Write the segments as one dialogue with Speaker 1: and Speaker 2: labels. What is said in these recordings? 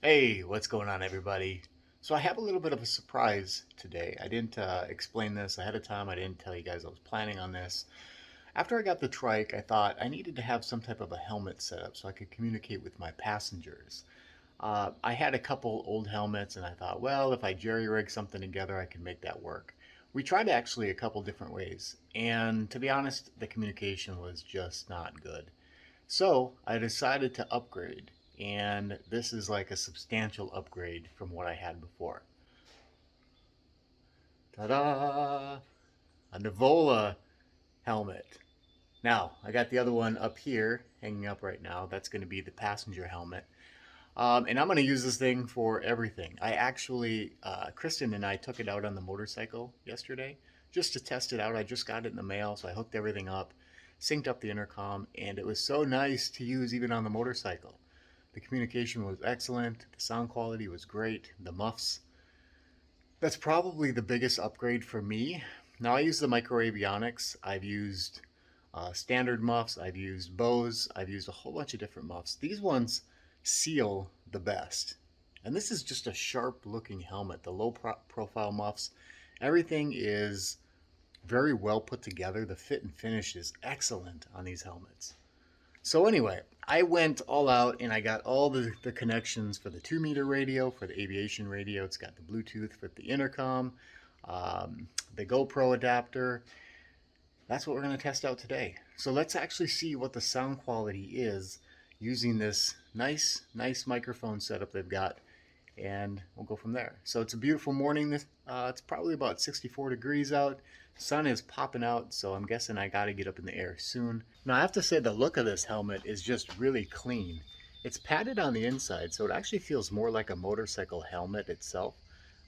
Speaker 1: Hey, what's going on, everybody? So I have a little bit of a surprise today. I didn't explain this ahead of time. I didn't tell you guys I was planning on this. After I got the trike, I thought I needed to have some type of a helmet set up so I could communicate with my passengers. I had a couple old helmets, and I thought, well, if I jerry-rig something together, I can make that work. We tried actually a couple different ways, and to be honest, the communication was just not good. So I decided to upgrade, and this is like a substantial upgrade from what I had before. Ta-da! A Nivola helmet. Now, I got the other one up here, hanging up right now. That's going to be the passenger helmet. And I'm going to use this thing for everything. I actually, Kristen and I took it out on the motorcycle yesterday just to test it out. I just got it in the mail, so I hooked everything up, synced up the intercom, and it was so nice to use even on the motorcycle. The communication was excellent. The sound quality was great. The muffs. That's probably the biggest upgrade for me. Now I use the micro avionics. I've used standard muffs. I've used Bose. I've used a whole bunch of different muffs. These ones seal the best. And this is just a sharp looking helmet. The low profile muffs, everything is very well put together. The fit and finish is excellent on these helmets. So anyway, I went all out and I got all the connections for the 2-meter radio, for the aviation radio. It's got the Bluetooth for the intercom, the GoPro adapter. That's what we're going to test out today. So let's actually see what the sound quality is using this nice microphone setup they've got, and we'll go from there. So it's a beautiful morning. It's probably about 64 degrees out. Sun is popping out, so I'm guessing I gotta get up in the air soon. Now I have to say the look of this helmet is just really clean. It's padded on the inside, so it actually feels more like a motorcycle helmet itself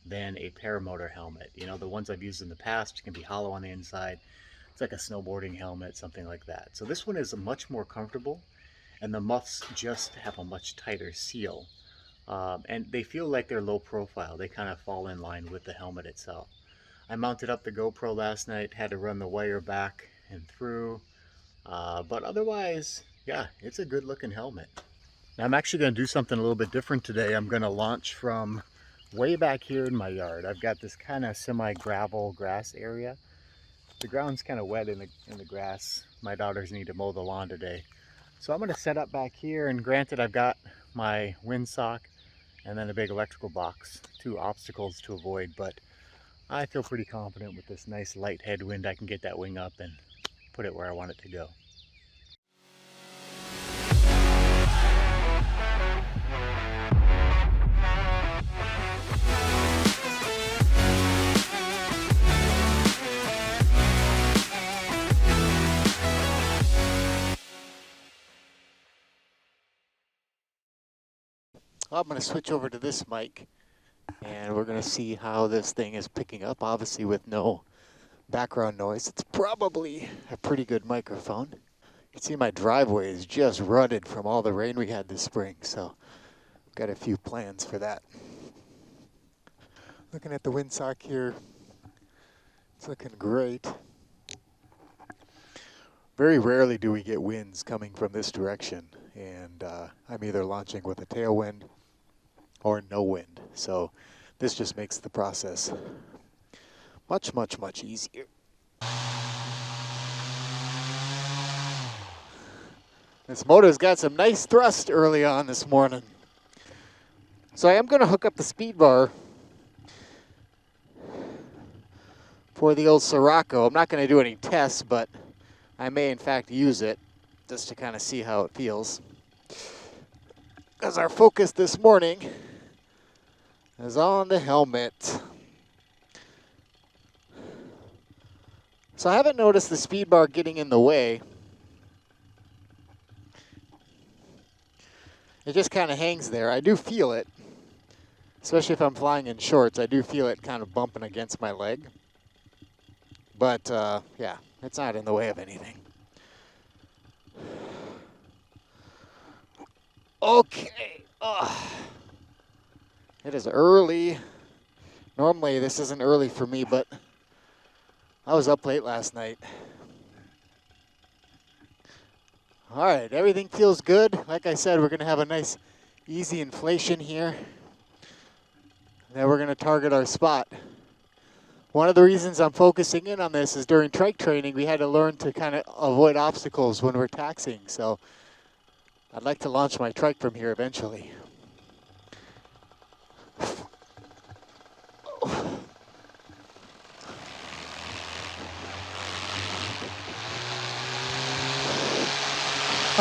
Speaker 1: than a paramotor helmet. You know, the ones I've used in the past can be hollow on the inside. It's like a snowboarding helmet, something like that. So this one is much more comfortable, and the muffs just have a much tighter seal. And they feel like they're low profile. They kind of fall in line with the helmet itself. I mounted up the GoPro last night, had to run the wire back and through, but otherwise, yeah, it's a good looking helmet. Now I'm actually going to do something a little bit different today. I'm going to launch from way back here in my yard. I've got this kind of semi-gravel grass area. The ground's kind of wet in the grass. My daughters need to mow the lawn today. So I'm going to set up back here, and granted I've got my windsock and then a big electrical box, 2 obstacles to avoid, but I feel pretty confident with this nice light headwind. I can get that wing up and put it where I want it to go. I'm going to switch over to this mic, and we're going to see how this thing is picking up, obviously with no background noise. It's probably a pretty good microphone. You can see my driveway is just rutted from all the rain we had this spring, so I've got a few plans for that. Looking at the windsock here, it's looking great. Very rarely do we get winds coming from this direction, and I'm either launching with a tailwind or no wind, so this just makes the process much easier. This motor's got some nice thrust early on this morning. So I am going to hook up the speed bar for the old Sirocco. I'm not going to do any tests, but I may in fact use it just to kind of see how it feels. Because our focus this morning is on the helmet. So I haven't noticed the speed bar getting in the way. It just kind of hangs there. I do feel it, especially if I'm flying in shorts. I do feel it kind of bumping against my leg. But yeah, it's not in the way of anything. Okay. It is early. Normally this isn't early for me, but I was up late last night. All right, everything feels good. Like I said, we're going to have a nice easy inflation here. Then we're going to target our spot. One of the reasons I'm focusing in on this is during trike training, we had to learn to kind of avoid obstacles when we're taxiing. So I'd like to launch my trike from here eventually.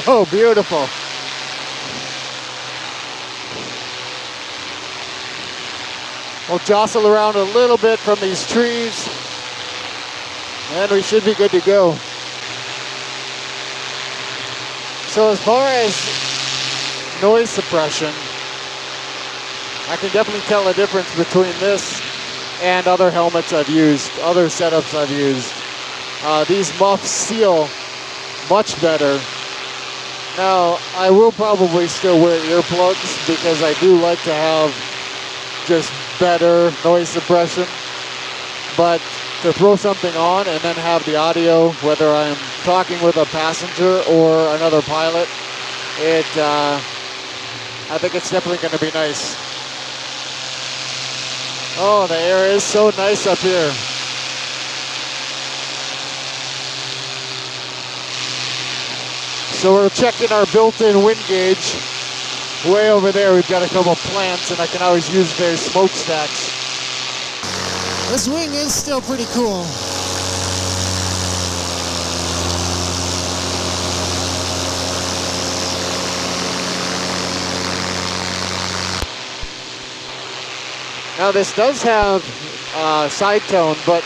Speaker 1: Oh, beautiful. We'll jostle around a little bit from these trees, and we should be good to go. So as far as noise suppression, I can definitely tell the difference between this and other helmets I've used, other setups I've used. These muffs seal much better. Now, I will probably still wear earplugs because I do like to have just better noise suppression, but to throw something on and then have the audio, whether I'm talking with a passenger or another pilot, I think it's definitely going to be nice. Oh, the air is so nice up here. So we're checking our built-in wind gauge. Way over there, we've got a couple plants, and I can always use their smokestacks. This wing is still pretty cool. Now this does have side tone, but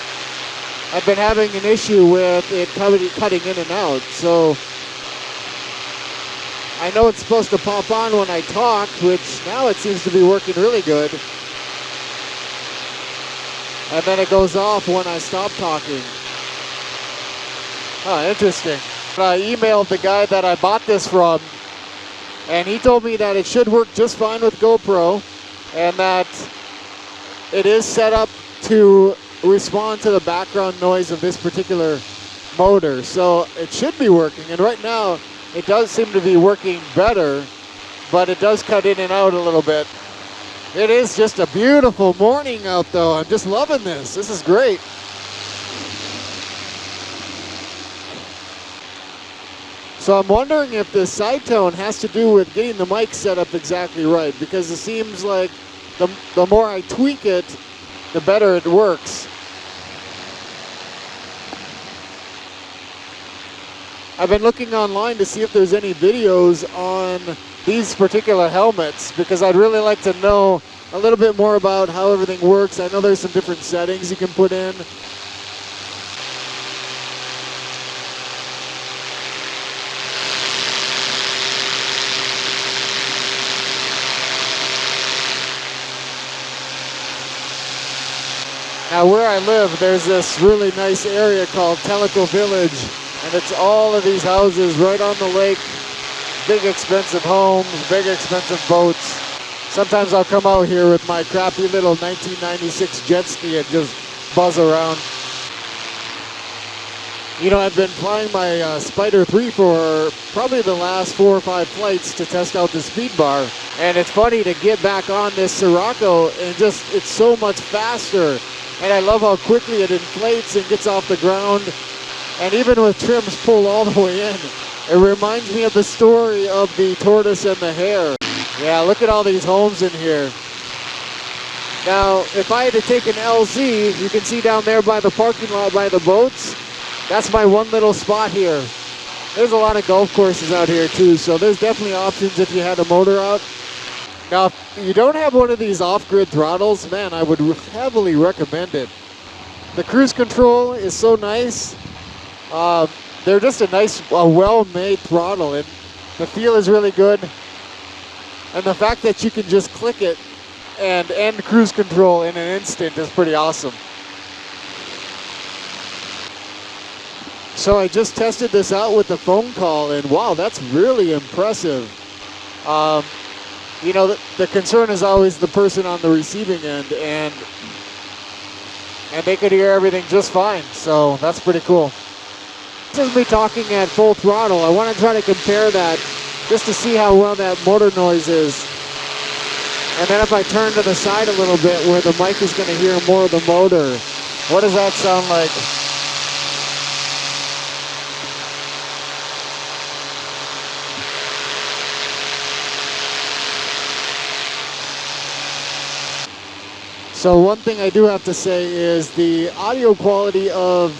Speaker 1: I've been having an issue with it cutting in and out. So I know it's supposed to pop on when I talk, which now it seems to be working really good. And then it goes off when I stop talking. Oh, interesting. I emailed the guy that I bought this from, and he told me that it should work just fine with GoPro, and that it is set up to respond to the background noise of this particular motor. So it should be working, and right now, it does seem to be working better, but it does cut in and out a little bit. It is just a beautiful morning out though. I'm just loving this. This is great. So I'm wondering if the side tone has to do with getting the mic set up exactly right, because it seems like the more I tweak it, the better it works. I've been looking online to see if there's any videos on these particular helmets, because I'd really like to know a little bit more about how everything works. I know there's some different settings you can put in. Now where I live, there's this really nice area called Sirocco Village, and it's all of these houses right on the lake, big expensive homes, big expensive boats. Sometimes I'll come out here with my crappy little 1996 jet ski and just buzz around. You know, I've been flying my Spider 3 for probably the last 4 or 5 flights to test out the speed bar. And it's funny to get back on this Sirocco and just, it's so much faster. And I love how quickly it inflates and gets off the ground. And even with trims pulled all the way in, it reminds me of the story of the tortoise and the hare. Yeah, look at all these homes in here. Now, if I had to take an LZ, you can see down there by the parking lot by the boats, that's my one little spot here. There's a lot of golf courses out here too, so there's definitely options if you had a motor out. Now, if you don't have one of these off-grid throttles, man, I would heavily recommend it. The cruise control is so nice. They're just a well-made throttle, and the feel is really good. And the fact that you can just click it and end cruise control in an instant is pretty awesome. So I just tested this out with the phone call, and wow, that's really impressive. You know, the concern is always the person on the receiving end, and they could hear everything just fine, so that's pretty cool. This is me talking at full throttle. I want to try to compare that just to see how well that motor noise is.
Speaker 2: And then if I turn to the side a little bit where the mic is going to hear more of the motor, what does that sound like? So one thing I do have to say is the audio quality of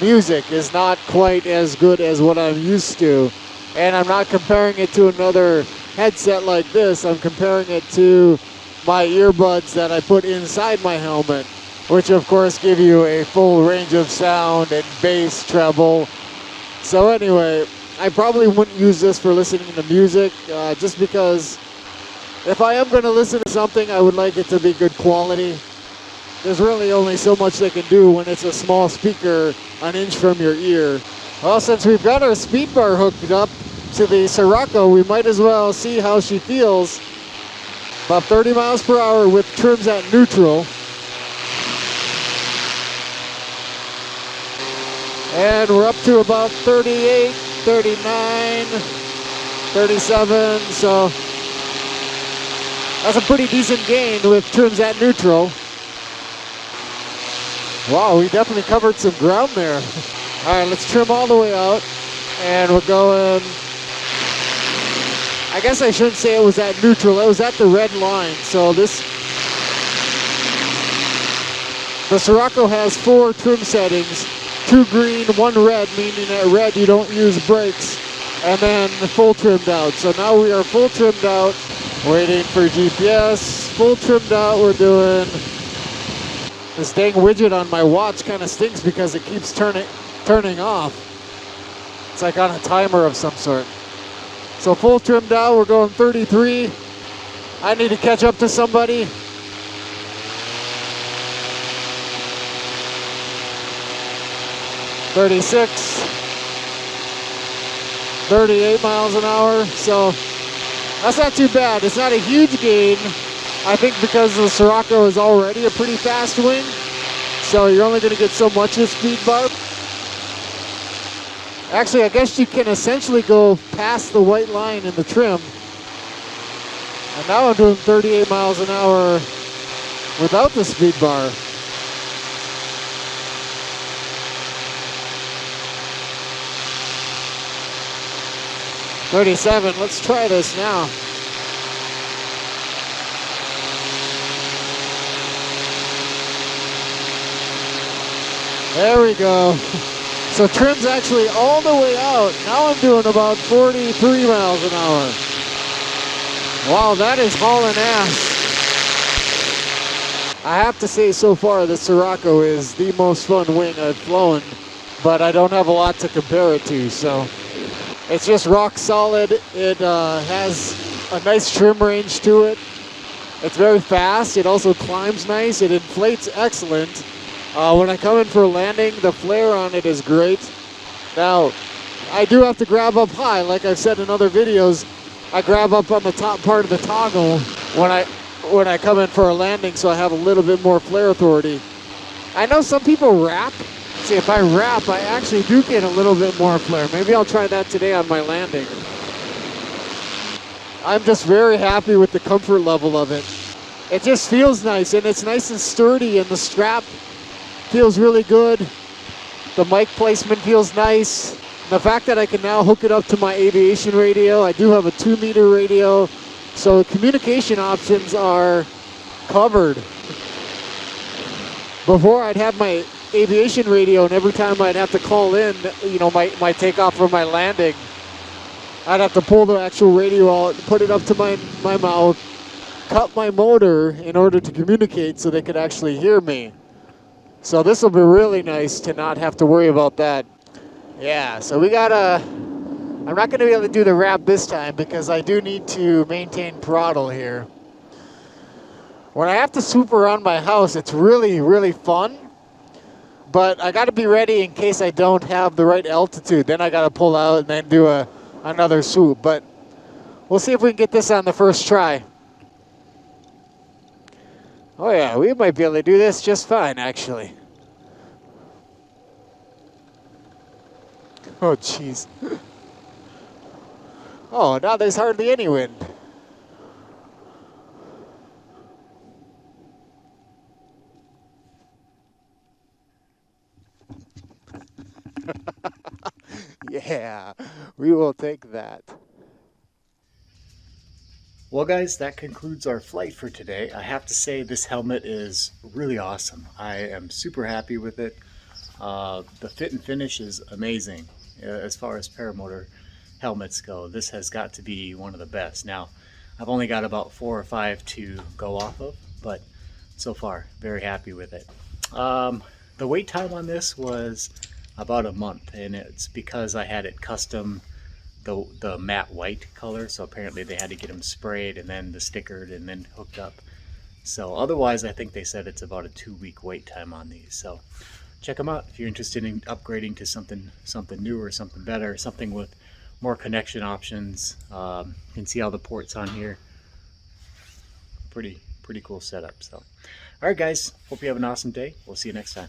Speaker 2: music is not quite as good as what I'm used to. And I'm not comparing it to another headset like this. I'm comparing it to my earbuds that I put inside my helmet, which of course give you a full range of sound and bass, treble. So anyway, I probably wouldn't use this for listening to music, just because if I am going to listen to something, I would like it to be good quality. There's really only so much they can do when it's a small speaker an inch from your ear. Well, since we've got our speed bar hooked up to the Sirocco, we might as well see how she feels. About 30 miles per hour with trims at neutral. And we're up to about 38, 39, 37, so that's a pretty decent gain with trims at neutral. Wow, we definitely covered some ground there. All right, let's trim all the way out. And we're going, I guess I shouldn't say it was at neutral, it was at the red line. So the Sirocco has 4 trim settings, 2 green, 1 red, meaning at red you don't use brakes, and then full trimmed out. So now we are full trimmed out, waiting for GPS, full trimmed out. We're doing, this dang widget on my watch kind of stinks because it keeps turning off. It's like on a timer of some sort. So full trimmed out, we're going 33. I need to catch up to somebody. (36), 38 miles an hour. So that's not too bad. It's not a huge gain. I think because the Sirocco is already a pretty fast wing, so you're only going to get so much with speed bar. Actually, I guess you can essentially go past the white line in the trim. And now I'm doing 38 miles an hour without the speed bar. (37), let's try this now. There we go. So trim's actually all the way out. Now I'm doing about 43 miles an hour. Wow, that is hauling ass. I have to say so far the Sirocco is the most fun wing I've flown, but I don't have a lot to compare it to, so it's just rock solid. It has a nice trim range to it. It's very fast. It also climbs nice. It inflates excellent. When I come in for a landing, the flare on it is great. Now, I do have to grab up high. Like I've said in other videos, I grab up on the top part of the toggle when I come in for a landing, so I have a little bit more flare authority. I know some people wrap. See, if I wrap, I actually do get a little bit more flare. Maybe I'll try that today on my landing. I'm just very happy with the comfort level of it. It just feels nice, and it's nice and sturdy, and the strap feels really good. The mic placement feels nice. The fact that I can now hook it up to my aviation radio. I do have a 2-meter radio, so communication options are covered. Before, I'd have my aviation radio, and every time I'd have to call in, you know, my takeoff or my landing, I'd have to pull the actual radio out, put it up to my mouth, cut my motor in order to communicate so they could actually hear me. So this will be really nice to not have to worry about that. Yeah, so we gotta, I'm not gonna be able to do the wrap this time because I do need to maintain throttle here. When I have to swoop around my house, it's really, really fun. But I gotta be ready in case I don't have the right altitude. Then I gotta pull out and then do another swoop. But we'll see if we can get this on the first try. Oh yeah, we might be able to do this just fine, actually. Oh, jeez. Oh, now there's hardly any wind. Yeah, we will take that.
Speaker 1: Well guys, that concludes our flight for today. I have to say this helmet is really awesome. I am super happy with it. The fit and finish is amazing. As far as paramotor helmets go, this has got to be one of the best. Now, I've only got about 4 or 5 to go off of, but so far, very happy with it. The wait time on this was about a month, and it's because I had it custom the matte white color, so apparently they had to get them sprayed and then the stickered and then hooked up. So otherwise I think they said it's about a 2-week wait time on these. So check them out if you're interested in upgrading to something newer, something better, something with more connection options. You can see all the ports on here. Pretty cool setup. So all right guys, hope you have an awesome day. We'll see you next time.